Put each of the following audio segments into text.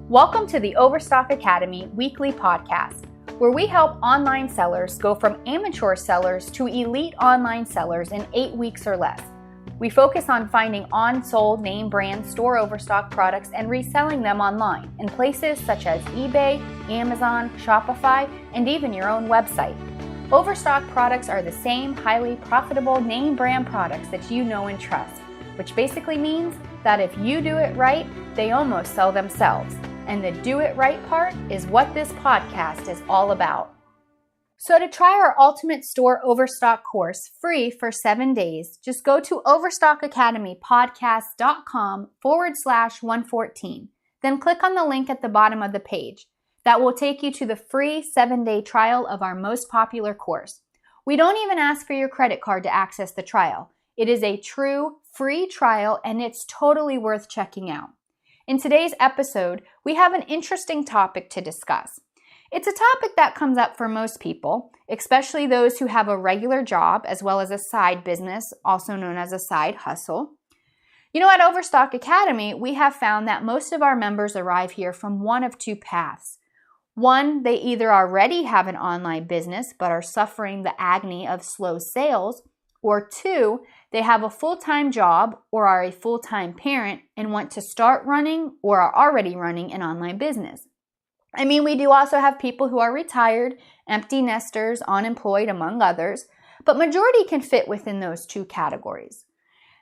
Welcome to the Overstock Academy weekly podcast, where we help online sellers go from amateur sellers to elite online sellers in 8 weeks or less. We focus on finding on-sold name brand store Overstock products and reselling them online in places such as eBay, Amazon, Shopify, and even your own website. Overstock products are the same highly profitable name brand products that you know and trust, which basically means that if you do it right, they almost sell themselves. And the do it right part is what this podcast is all about. So to try our Ultimate Store Overstock course free for 7 days, just go to overstockacademypodcast.com/114. Then click on the link at the bottom of the page. That will take you to the free 7-day trial of our most popular course. We don't even ask for your credit card to access the trial. It is a true free trial and it's totally worth checking out. In today's episode, we have an interesting topic to discuss. It's a topic that comes up for most people, especially those who have a regular job as well as a side business, also known as a side hustle. You know, at Overstock Academy, we have found that most of our members arrive here from one of two paths. One, they either already have an online business but are suffering the agony of slow sales, or two, they have a full-time job or are a full-time parent and want to start running or are already running an online business. I mean, we do also have people who are retired, empty nesters, unemployed, among others, but majority can fit within those two categories.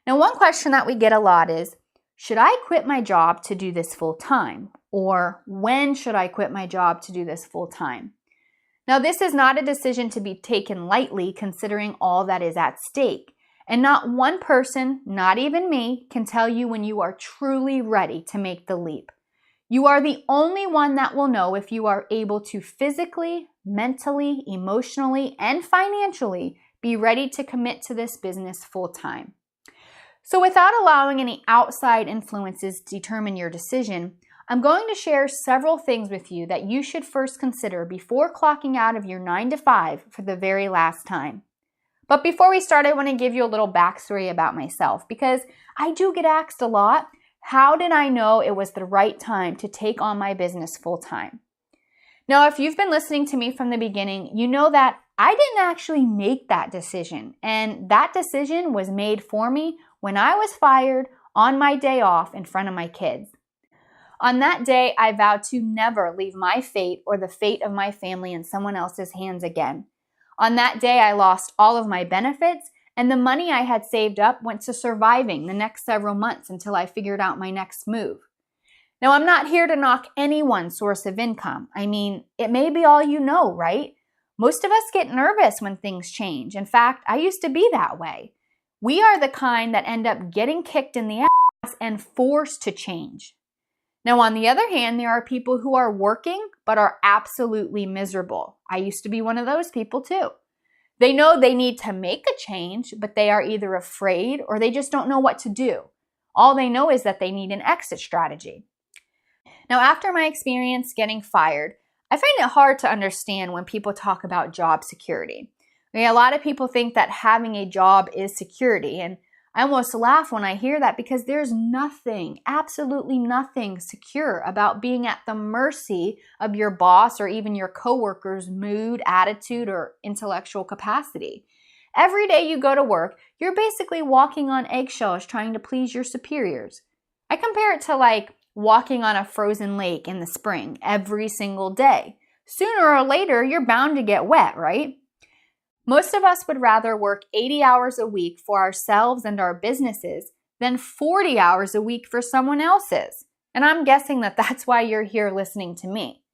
Now, one question that we get a lot is, should I quit my job to do this full-time? Or when should I quit my job to do this full-time? Now, this is not a decision to be taken lightly considering all that is at stake. And not one person, not even me, can tell you when you are truly ready to make the leap. You are the only one that will know if you are able to physically, mentally, emotionally, and financially be ready to commit to this business full-time. So without allowing any outside influences to determine your decision, I'm going to share several things with you that you should first consider before clocking out of your 9 to 5 for the very last time. But before we start, I want to give you a little backstory about myself because I do get asked a lot, how did I know it was the right time to take on my business full time? Now, if you've been listening to me from the beginning, you know that I didn't actually make that decision. And that decision was made for me when I was fired on my day off in front of my kids. On that day, I vowed to never leave my fate or the fate of my family in someone else's hands again. On that day, I lost all of my benefits, and the money I had saved up went to surviving the next several months until I figured out my next move. Now, I'm not here to knock anyone's source of income. I mean, it may be all you know, right? Most of us get nervous when things change. In fact, I used to be that way. We are the kind that end up getting kicked in the ass and forced to change. Now, on the other hand, there are people who are working but are absolutely miserable. I used to be one of those people too. They know they need to make a change, but they are either afraid or they just don't know what to do. All they know is that they need an exit strategy. Now, after my experience getting fired, I find it hard to understand when people talk about job security. I mean, a lot of people think that having a job is security, and I almost laugh when I hear that because there's nothing, absolutely nothing secure about being at the mercy of your boss or even your coworkers' mood, attitude, or intellectual capacity. Every day you go to work, you're basically walking on eggshells trying to please your superiors. I compare it to like walking on a frozen lake in the spring every single day. Sooner or later, you're bound to get wet, right? Most of us would rather work 80 hours a week for ourselves and our businesses than 40 hours a week for someone else's. And I'm guessing that that's why you're here listening to me.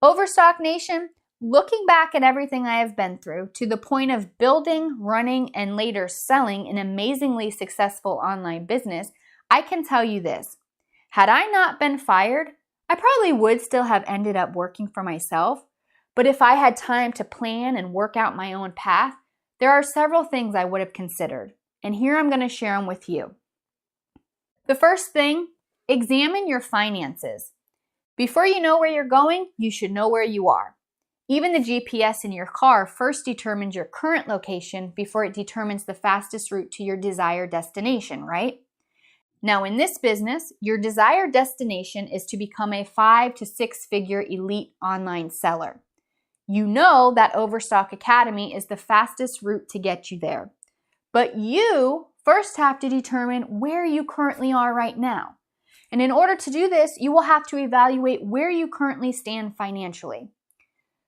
Overstock Nation, looking back at everything I have been through to the point of building, running, and later selling an amazingly successful online business, I can tell you this. Had I not been fired, I probably would still have ended up working for myself. But if I had time to plan and work out my own path, there are several things I would have considered. And here I'm going to share them with you. The first thing, examine your finances. Before you know where you're going, you should know where you are. Even the GPS in your car first determines your current location before it determines the fastest route to your desired destination, right? Now, in this business, your desired destination is to become a 5 to 6 figure elite online seller. You know that Overstock Academy is the fastest route to get you there. But you first have to determine where you currently are right now. And in order to do this, you will have to evaluate where you currently stand financially.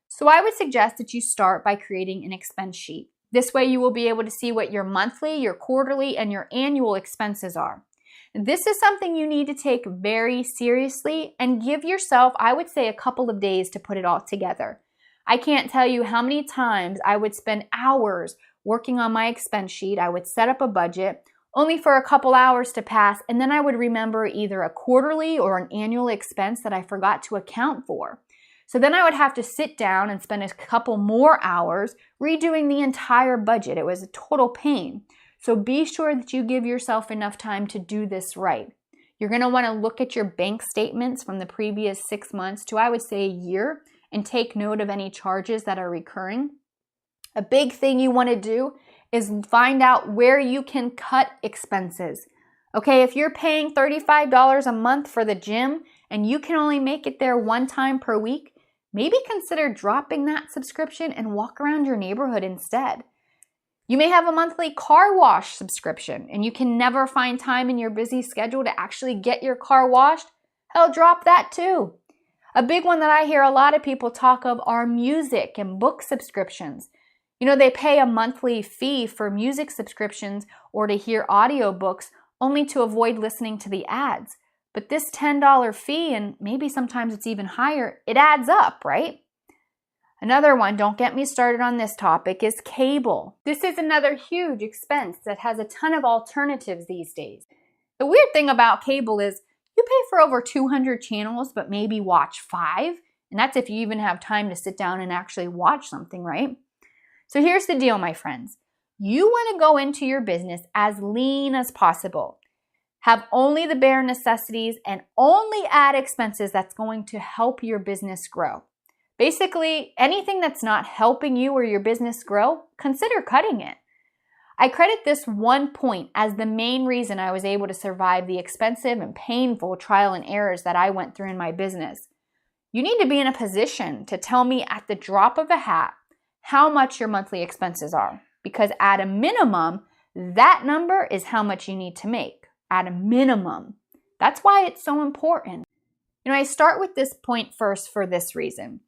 So I would suggest that you start by creating an expense sheet. This way you will be able to see what your monthly, your quarterly, and your annual expenses are. This is something you need to take very seriously and give yourself, I would say, a couple of days to put it all together. I can't tell you how many times I would spend hours working on my expense sheet. I would set up a budget only for a couple hours to pass, and then I would remember either a quarterly or an annual expense that I forgot to account for. So then I would have to sit down and spend a couple more hours redoing the entire budget. It was a total pain. So be sure that you give yourself enough time to do this right. You're going to want to look at your bank statements from the previous 6 months to, I would say, a year, and take note of any charges that are recurring. A big thing you want to do is find out where you can cut expenses. Okay, if you're paying $35 a month for the gym and you can only make it there one time per week, maybe consider dropping that subscription and walk around your neighborhood instead. You may have a monthly car wash subscription and you can never find time in your busy schedule to actually get your car washed. Hell, drop that too. A big one that I hear a lot of people talk of are music and book subscriptions. You know, they pay a monthly fee for music subscriptions or to hear audiobooks only to avoid listening to the ads. But this $10 fee, and maybe sometimes it's even higher, it adds up, right? Another one, don't get me started on this topic, is cable. This is another huge expense that has a ton of alternatives these days. The weird thing about cable is you pay for over 200 channels, but maybe watch 5. And that's if you even have time to sit down and actually watch something, right? So here's the deal, my friends. You want to go into your business as lean as possible. Have only the bare necessities and only add expenses that's going to help your business grow. Basically, anything that's not helping you or your business grow, consider cutting it. I credit this one point as the main reason I was able to survive the expensive and painful trial and errors that I went through in my business. You need to be in a position to tell me at the drop of a hat how much your monthly expenses are, because at a minimum, that number is how much you need to make. At a minimum. That's why it's so important. You know, I start with this point first for this reason.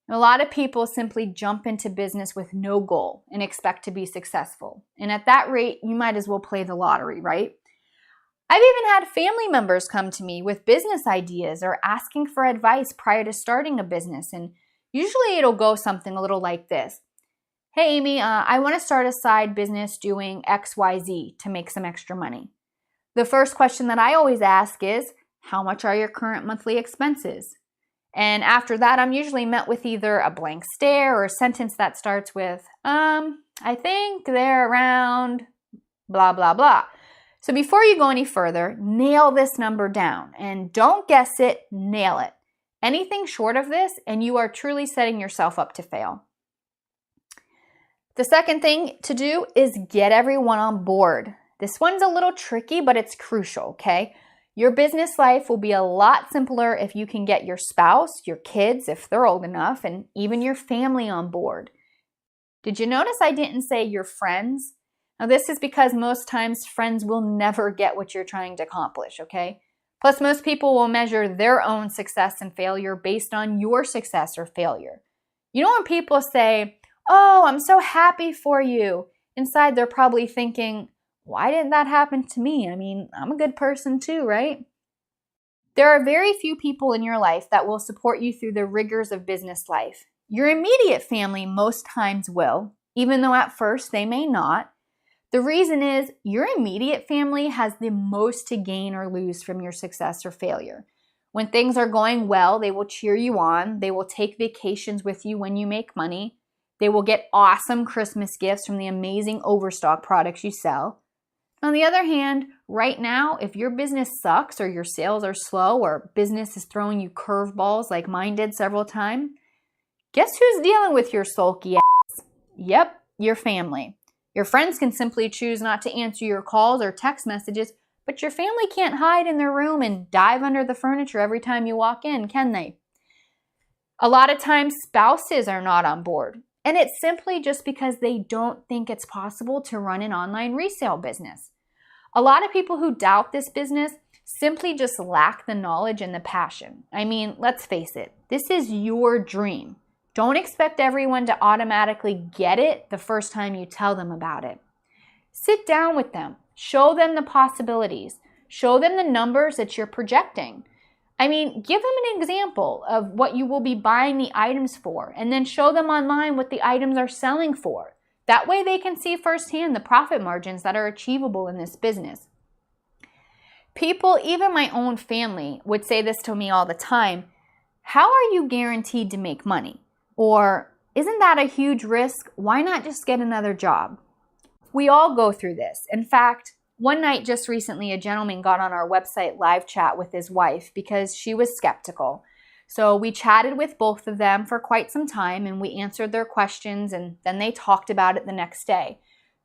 A lot of people simply jump into business with no goal and expect to be successful. And at that rate, you might as well play the lottery, right? I've even had family members come to me with business ideas or asking for advice prior to starting a business. And usually it'll go something a little like this. Hey, Amy, I want to start a side business doing XYZ to make some extra money. The first question that I always ask is, how much are your current monthly expenses? And after that, I'm usually met with either a blank stare or a sentence that starts with, I think they're around blah, blah, blah. So before you go any further, nail this number down and don't guess it, nail it. Anything short of this, and you are truly setting yourself up to fail. The second thing to do is get everyone on board. This one's a little tricky, but it's crucial, okay? Your business life will be a lot simpler if you can get your spouse, your kids, if they're old enough, and even your family on board. Did you notice I didn't say your friends? Now, this is because most times friends will never get what you're trying to accomplish, okay? Plus, most people will measure their own success and failure based on your success or failure. You know when people say, oh, I'm so happy for you, inside they're probably thinking, why didn't that happen to me? I mean, I'm a good person too, right? There are very few people in your life that will support you through the rigors of business life. Your immediate family most times will, even though at first they may not. The reason is your immediate family has the most to gain or lose from your success or failure. When things are going well, they will cheer you on. They will take vacations with you when you make money. They will get awesome Christmas gifts from the amazing Overstock products you sell. On the other hand, right now, if your business sucks or your sales are slow or business is throwing you curveballs like mine did several times, guess who's dealing with your sulky ass? Yep, your family. Your friends can simply choose not to answer your calls or text messages But your family can't hide in their room and dive under the furniture every time you walk in, can they? A lot of times spouses are not on board, and it's simply just because they don't think it's possible to run an online resale business. A lot of people who doubt this business simply just lack the knowledge and the passion. I mean, let's face it, this is your dream. Don't expect everyone to automatically get it the first time you tell them about it. Sit down with them, show them the possibilities, show them the numbers that you're projecting. I mean, give them an example of what you will be buying the items for, and then show them online what the items are selling for. That way they can see firsthand the profit margins that are achievable in this business. People, even my own family, would say this to me all the time. How are you guaranteed to make money? Or, isn't that a huge risk? Why not just get another job? We all go through this. In fact, one night just recently, a gentleman got on our website live chat with his wife because she was skeptical. So we chatted with both of them for quite some time and we answered their questions and then they talked about it the next day.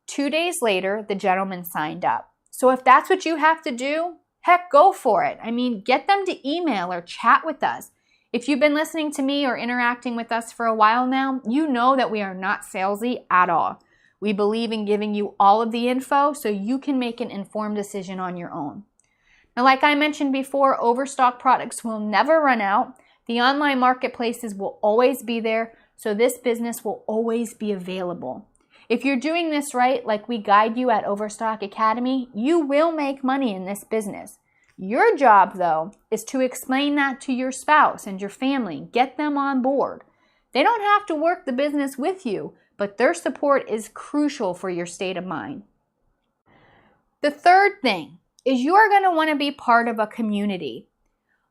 2 days later, the gentleman signed up. So if that's what you have to do, heck, go for it. I mean, get them to email or chat with us. If you've been listening to me or interacting with us for a while now, you know that we are not salesy at all. We believe in giving you all of the info so you can make an informed decision on your own. Now, like I mentioned before, overstock products will never run out. The online marketplaces will always be there, so this business will always be available. If you're doing this right, like we guide you at Overstock Academy, you will make money in this business. Your job, though, is to explain that to your spouse and your family. Get them on board. They don't have to work the business with you, but their support is crucial for your state of mind. The third thing is you are going to want to be part of a community.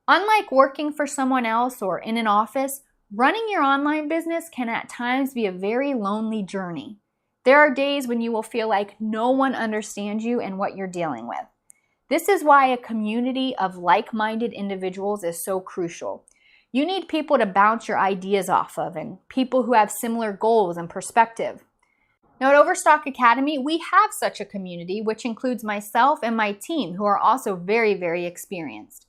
Unlike working for someone else or in an office, running your online business can at times be a very lonely journey. There are days when you will feel like no one understands you and what you're dealing with. This is why a community of like-minded individuals is so crucial. You need people to bounce your ideas off of and people who have similar goals and perspective. Now at Overstock Academy, we have such a community, which includes myself and my team, who are also very, very experienced.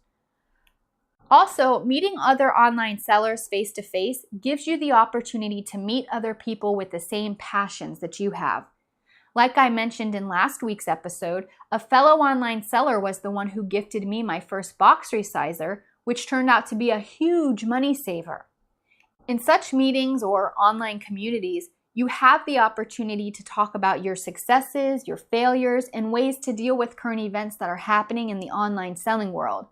Also, meeting other online sellers face-to-face gives you the opportunity to meet other people with the same passions that you have. Like I mentioned in last week's episode, a fellow online seller was the one who gifted me my first box resizer, which turned out to be a huge money saver. In such meetings or online communities, you have the opportunity to talk about your successes, your failures, and ways to deal with current events that are happening in the online selling world.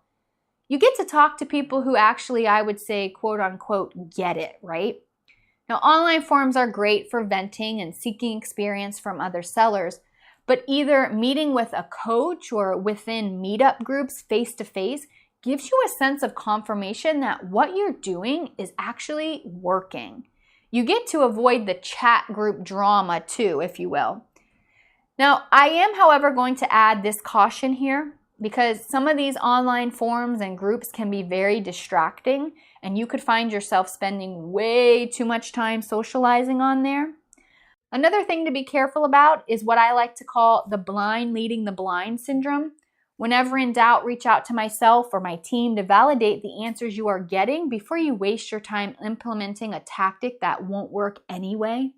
You get to talk to people who actually, I would say, quote unquote, get it, right? Now, online forums are great for venting and seeking experience from other sellers, but either meeting with a coach or within meetup groups face-to-face gives you a sense of confirmation that what you're doing is actually working. You get to avoid the chat group drama too, if you will. Now, I am, however, going to add this caution here because some of these online forums and groups can be very distracting and you could find yourself spending way too much time socializing on there. Another thing to be careful about is what I like to call the blind leading the blind syndrome. Whenever in doubt, reach out to myself or my team to validate the answers you are getting before you waste your time implementing a tactic that won't work anyway.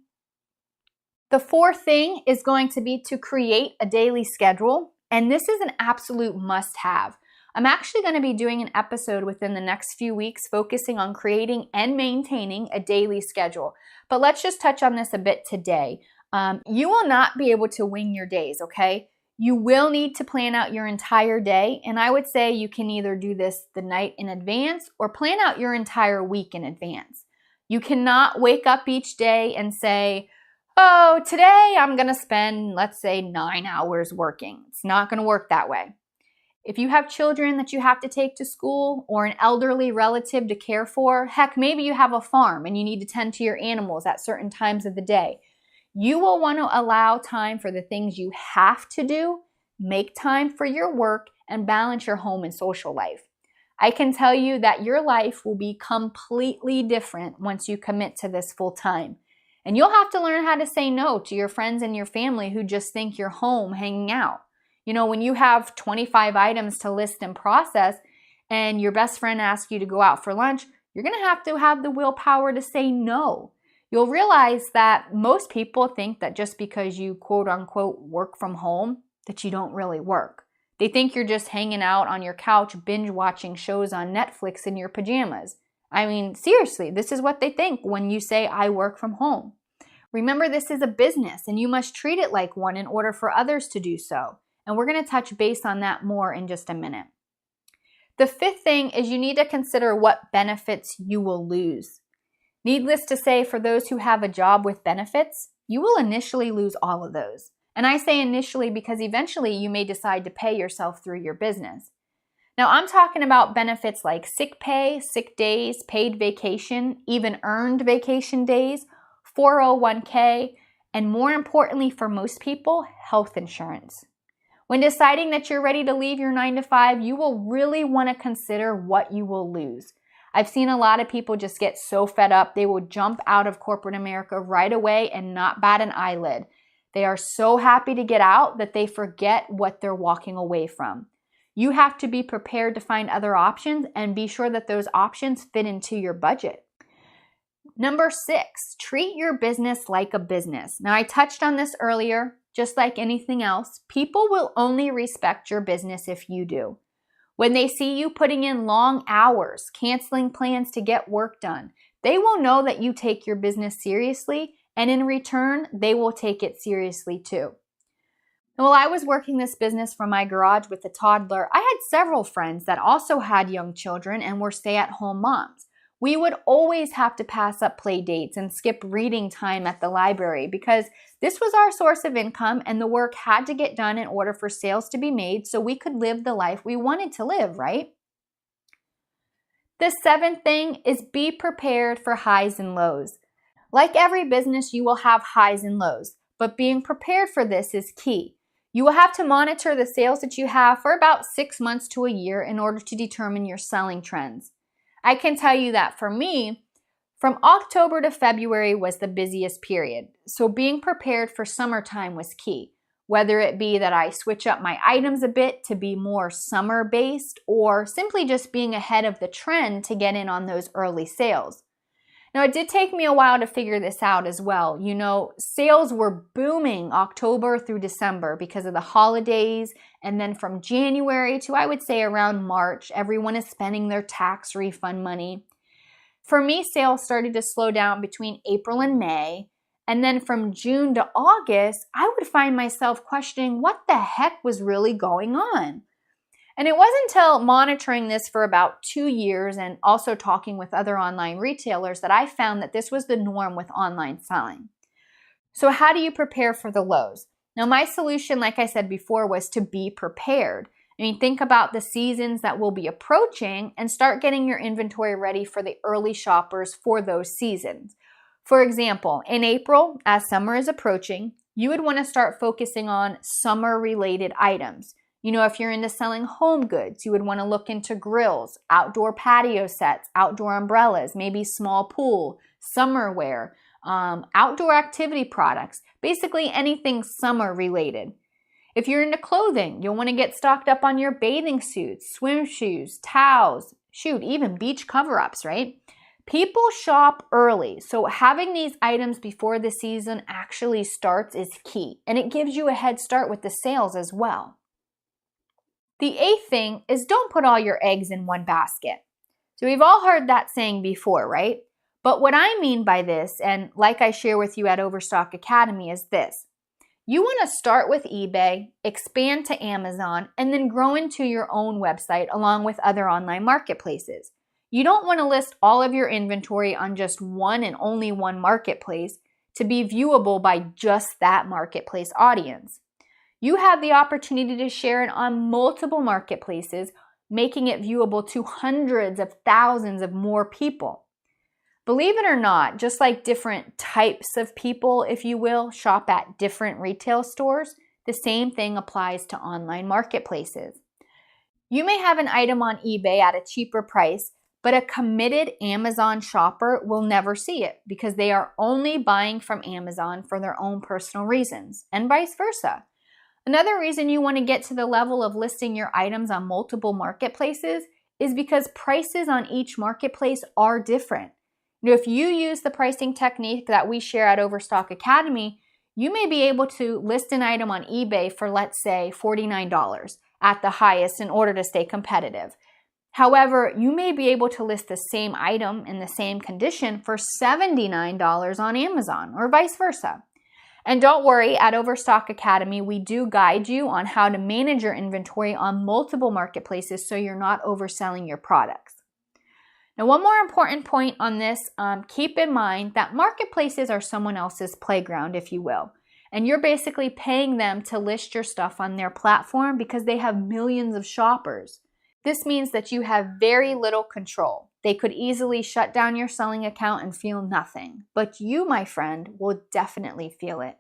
The fourth thing is going to be to create a daily schedule, and this is an absolute must-have. I'm actually going to be doing an episode within the next few weeks focusing on creating and maintaining a daily schedule, but let's just touch on this a bit today. You will not be able to wing your days, okay? You will need to plan out your entire day, and I would say you can either do this the night in advance or plan out your entire week in advance. You cannot wake up each day and say, oh, today I'm going to spend, let's say, 9 hours working. It's not going to work that way. If you have children that you have to take to school or an elderly relative to care for, heck, maybe you have a farm and you need to tend to your animals at certain times of the day. You will want to allow time for the things you have to do, make time for your work, and balance your home and social life. I can tell you that your life will be completely different once you commit to this full time. And you'll have to learn how to say no to your friends and your family who just think you're home hanging out. When you have 25 items to list and process and your best friend asks you to go out for lunch, you're going to have the willpower to say no. You'll realize that most people think that just because you quote unquote work from home, that you don't really work. They think you're just hanging out on your couch, binge watching shows on Netflix in your pajamas. I mean, seriously, this is what they think when you say, I work from home. Remember, this is a business and you must treat it like one in order for others to do so. And we're going to touch base on that more in just a minute. The fifth thing is you need to consider what benefits you will lose. Needless to say, for those who have a job with benefits, you will initially lose all of those. And I say initially because eventually you may decide to pay yourself through your business. Now, I'm talking about benefits like sick pay, sick days, paid vacation, even earned vacation days, 401k, and more importantly for most people, health insurance. When deciding that you're ready to leave your 9-to-5, you will really want to consider what you will lose. I've seen a lot of people just get so fed up, they will jump out of corporate America right away and not bat an eyelid. They are so happy to get out that they forget what they're walking away from. You have to be prepared to find other options and be sure that those options fit into your budget. Number 6, treat your business like a business. Now, I touched on this earlier. Just like anything else, people will only respect your business if you do. When they see you putting in long hours, canceling plans to get work done, they will know that you take your business seriously, and in return, they will take it seriously too. While I was working this business from my garage with a toddler, I had several friends that also had young children and were stay-at-home moms. We would always have to pass up play dates and skip reading time at the library because this was our source of income and the work had to get done in order for sales to be made so we could live the life we wanted to live, right? The 7th thing is be prepared for highs and lows. Like every business, you will have highs and lows, but being prepared for this is key. You will have to monitor the sales that you have for about 6 months to a year in order to determine your selling trends. I can tell you that for me, from October to February was the busiest period. So being prepared for summertime was key, whether it be that I switch up my items a bit to be more summer-based or simply just being ahead of the trend to get in on those early sales. Now, it did take me a while to figure this out as well. Sales were booming October through December because of the holidays. And then from January to, I would say, around March, everyone is spending their tax refund money. For me, sales started to slow down between April and May. And then from June to August, I would find myself questioning what the heck was really going on. And it wasn't until monitoring this for about 2 years and also talking with other online retailers that I found that this was the norm with online selling. So how do you prepare for the lows? Now, my solution, like I said before, was to be prepared. Think about the seasons that will be approaching and start getting your inventory ready for the early shoppers for those seasons. For example, in April, as summer is approaching, you would want to start focusing on summer-related items. If you're into selling home goods, you would want to look into grills, outdoor patio sets, outdoor umbrellas, maybe small pool, summer wear, outdoor activity products, basically anything summer related. If you're into clothing, you'll want to get stocked up on your bathing suits, swim shoes, towels, even beach cover-ups, right? People shop early, so having these items before the season actually starts is key, and it gives you a head start with the sales as well. The 8th thing is don't put all your eggs in one basket. So we've all heard that saying before, right? But what I mean by this, and like I share with you at Overstock Academy, is this. You want to start with eBay, expand to Amazon, and then grow into your own website along with other online marketplaces. You don't want to list all of your inventory on just one and only one marketplace to be viewable by just that marketplace audience. You have the opportunity to share it on multiple marketplaces, making it viewable to hundreds of thousands of more people. Believe it or not, just like different types of people, if you will, shop at different retail stores, the same thing applies to online marketplaces. You may have an item on eBay at a cheaper price, but a committed Amazon shopper will never see it because they are only buying from Amazon for their own personal reasons, and vice versa. Another reason you want to get to the level of listing your items on multiple marketplaces is because prices on each marketplace are different. If you use the pricing technique that we share at Overstock Academy, you may be able to list an item on eBay for, let's say, $49 at the highest in order to stay competitive. However, you may be able to list the same item in the same condition for $79 on Amazon or vice versa. And don't worry, at Overstock Academy, we do guide you on how to manage your inventory on multiple marketplaces so you're not overselling your products. Now, one more important point on this, keep in mind that marketplaces are someone else's playground, if you will. And you're basically paying them to list your stuff on their platform because they have millions of shoppers. This means that you have very little control. They could easily shut down your selling account and feel nothing. But you, my friend, will definitely feel it.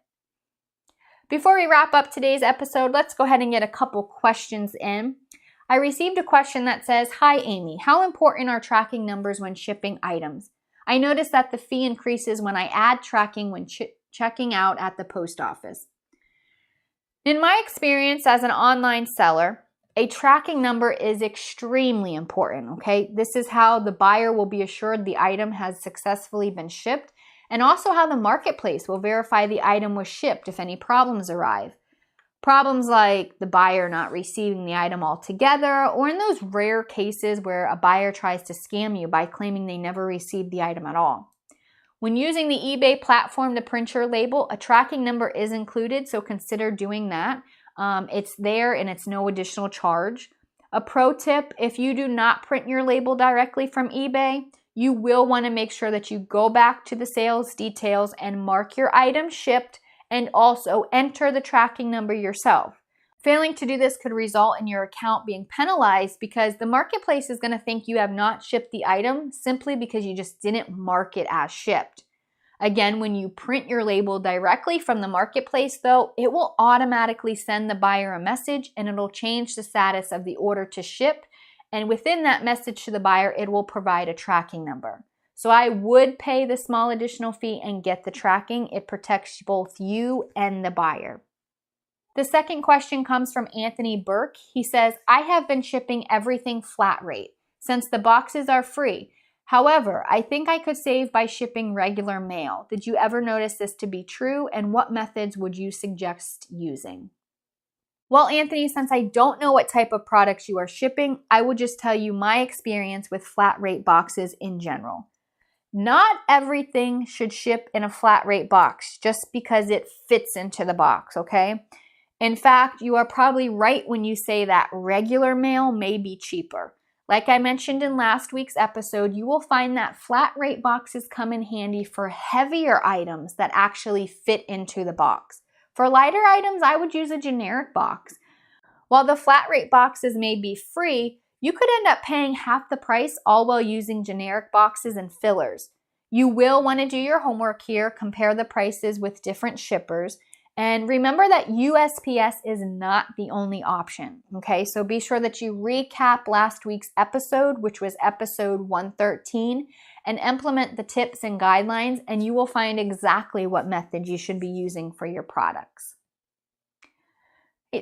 Before we wrap up today's episode, let's go ahead and get a couple questions in. I received a question that says, "Hi Amy, how important are tracking numbers when shipping items? I noticed that the fee increases when I add tracking when checking out at the post office." In my experience as an online seller, a tracking number is extremely important, okay? This is how the buyer will be assured the item has successfully been shipped, and also how the marketplace will verify the item was shipped if any problems arrive. Problems like the buyer not receiving the item altogether, or in those rare cases where a buyer tries to scam you by claiming they never received the item at all. When using the eBay platform to print your label, a tracking number is included, so consider doing that. It's there and it's no additional charge. A pro tip, if you do not print your label directly from eBay, you will want to make sure that you go back to the sales details and mark your item shipped and also enter the tracking number yourself. Failing to do this could result in your account being penalized because the marketplace is going to think you have not shipped the item simply because you just didn't mark it as shipped. Again, when you print your label directly from the marketplace, though, it will automatically send the buyer a message and it'll change the status of the order to ship. And within that message to the buyer, it will provide a tracking number. So I would pay the small additional fee and get the tracking. It protects both you and the buyer. The second question comes from Anthony Burke. He says, "I have been shipping everything flat rate since the boxes are free. However, I think I could save by shipping regular mail. Did you ever notice this to be true, and what methods would you suggest using?" Well, Anthony, since I don't know what type of products you are shipping, I would just tell you my experience with flat rate boxes in general. Not everything should ship in a flat rate box just because it fits into the box, okay? In fact, you are probably right when you say that regular mail may be cheaper. Like I mentioned in last week's episode, you will find that flat rate boxes come in handy for heavier items that actually fit into the box. For lighter items, I would use a generic box. While the flat rate boxes may be free, you could end up paying half the price all while using generic boxes and fillers. You will want to do your homework here, compare the prices with different shippers, and remember that USPS is not the only option, okay? So be sure that you recap last week's episode, which was episode 113, and implement the tips and guidelines, and you will find exactly what method you should be using for your products.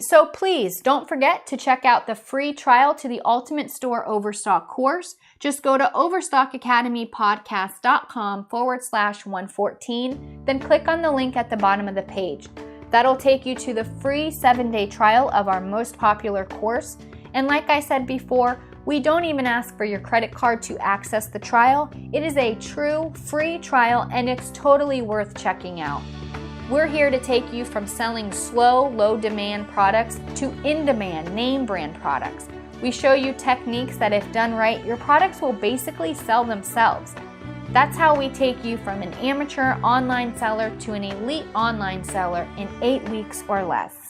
So please don't forget to check out the free trial to the Ultimate Store Overstock course. Just go to overstockacademypodcast.com/114, then click on the link at the bottom of the page. That'll take you to the free 7-day trial of our most popular course. And like I said before, we don't even ask for your credit card to access the trial. It is a true free trial and it's totally worth checking out. We're here to take you from selling slow, low-demand products to in-demand, name-brand products. We show you techniques that, if done right, your products will basically sell themselves. That's how we take you from an amateur online seller to an elite online seller in 8 weeks or less.